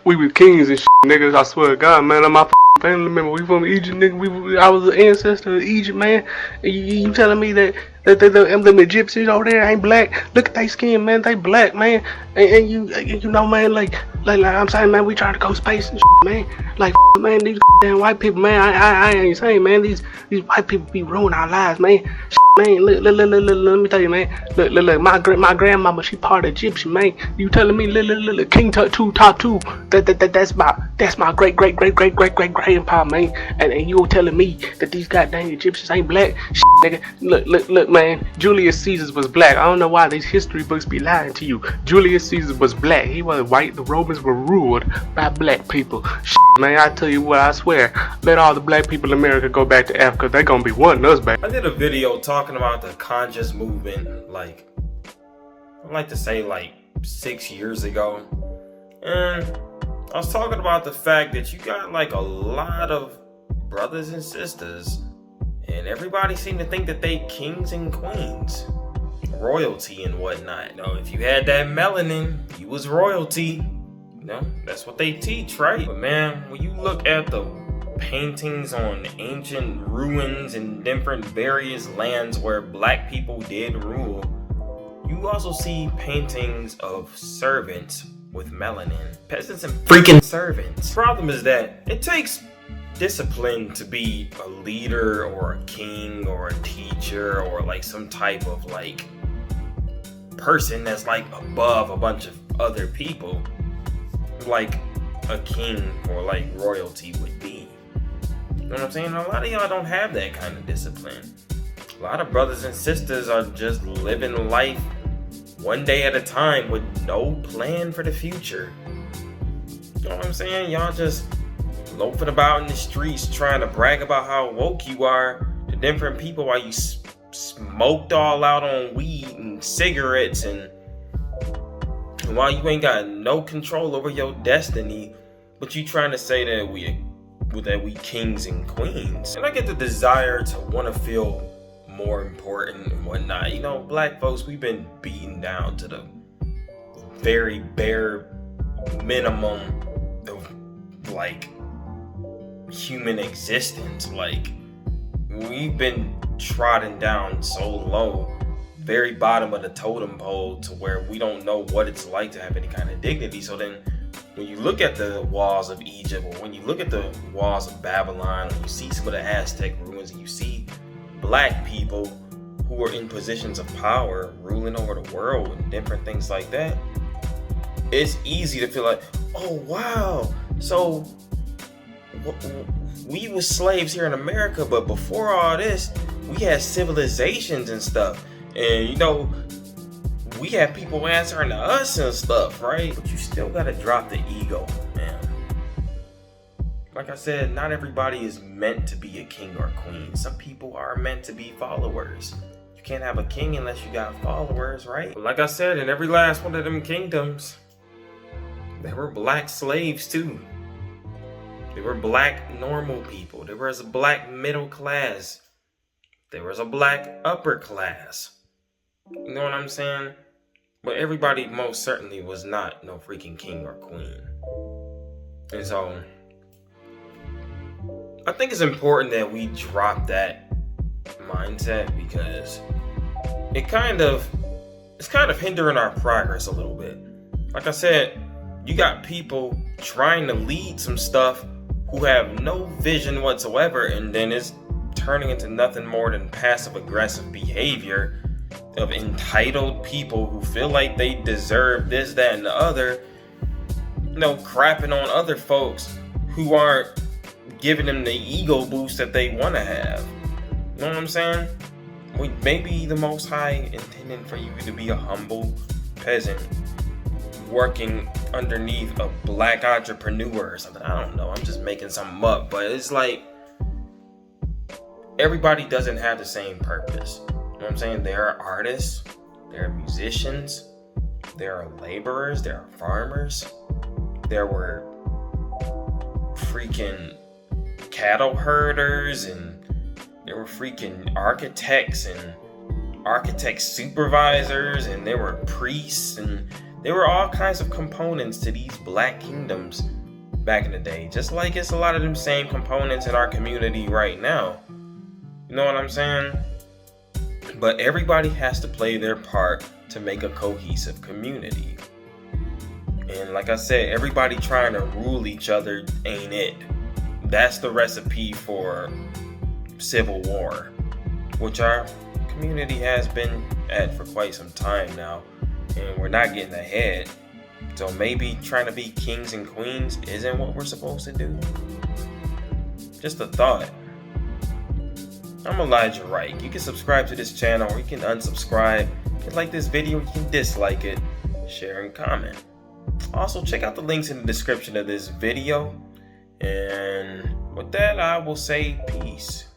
we was kings and shit, niggas. I swear to God, man. My family member, we from Egypt, nigga. I was an ancestor of Egypt, man. And you telling me that them Egyptians over there ain't black? Look at they skin, man. They black, man. And you know, man, like I'm saying, man, we trying to go space and shit, man. Like, man, these damn white people, man. I ain't saying, man. These white people be ruining our lives, man. Man, look, let me tell you, man. Look, my grandmama, she part Egyptian, man. You telling me, look, King Tatu, that's my great grandpa, man. And you telling me that these goddamn Egyptians ain't black? Nigga, look, man. Julius Caesar was black. I don't know why these history books be lying to you. Julius Caesar was black. He wasn't white. The Romans were ruled by black people. Man, I tell you what, I swear, let all the black people in America go back to Africa. They gonna be wanting us back. I did a video talking about the conscious movement, like, I like to say like 6 years ago. And I was talking about the fact that you got like a lot of brothers and sisters, and everybody seemed to think that they kings and queens, royalty and whatnot. You know, if you had that melanin, you was royalty. You know, that's what they teach, right? But man, when you look at the paintings on ancient ruins in different various lands where black people did rule, you also see paintings of servants with melanin. Peasants and freaking servants. The problem is that it takes discipline to be a leader or a king or a teacher or like some type of like person that's like above a bunch of other people, like a king or like royalty would be. You know what I'm saying? A lot of y'all don't have that kind of discipline. A lot of brothers and sisters are just living life one day at a time with no plan for the future. You know what I'm saying? Y'all just loafing about in the streets trying to brag about how woke you are to different people while you smoked all out on weed and cigarettes, and while you ain't got no control over your destiny, but you trying to say that we kings and queens. And I get the desire to want to feel more important and whatnot. You know, black folks, we've been beaten down to the very bare minimum of like human existence. Like, we've been trodden down so low, very bottom of the totem pole, to where we don't know what it's like to have any kind of dignity. So then when you look at the walls of Egypt, or when you look at the walls of Babylon, or you see some of the Aztec ruins, and you see black people who are in positions of power ruling over the world and different things like that, it's easy to feel like, oh wow, so we were slaves here in America, but before all this we had civilizations and stuff, and you know, we had people answering to us and stuff, right? But you still gotta drop the ego, man. Like I said, not everybody is meant to be a king or queen. Some people are meant to be followers. You can't have a king unless you got followers, right? But like I said, in every last one of them kingdoms, there were black slaves too. There were black normal people. There was a black middle class. There was a black upper class. You know what I'm saying? But everybody most certainly was not no freaking king or queen. And so I think it's important that we drop that mindset, because it's kind of hindering our progress a little bit. Like I said, you got people trying to lead some stuff who have no vision whatsoever, and then it's turning into nothing more than passive aggressive behavior of entitled people who feel like they deserve this, that, and the other, you know, crapping on other folks who aren't giving them the ego boost that they want to have. You know what I'm saying? Maybe the Most High intended for you to be a humble peasant working underneath a black entrepreneur or something. I don't know. I'm just making something up. But it's like, everybody doesn't have the same purpose. You know what I'm saying? There are artists, there are musicians, there are laborers, there are farmers, there were freaking cattle herders, and there were freaking architects and architect supervisors, and there were priests, and there were all kinds of components to these black kingdoms back in the day. Just like it's a lot of them same components in our community right now. You know what I'm saying? But everybody has to play their part to make a cohesive community. And like I said, everybody trying to rule each other ain't it. That's the recipe for civil war, which our community has been at for quite some time now, and we're not getting ahead. So maybe trying to be kings and queens isn't what we're supposed to do. Just a thought. I'm Elijah Wright. You can subscribe to this channel, or you can unsubscribe. If you like this video, you can dislike it, share, and comment. Also, check out the links in the description of this video. And with that, I will say peace.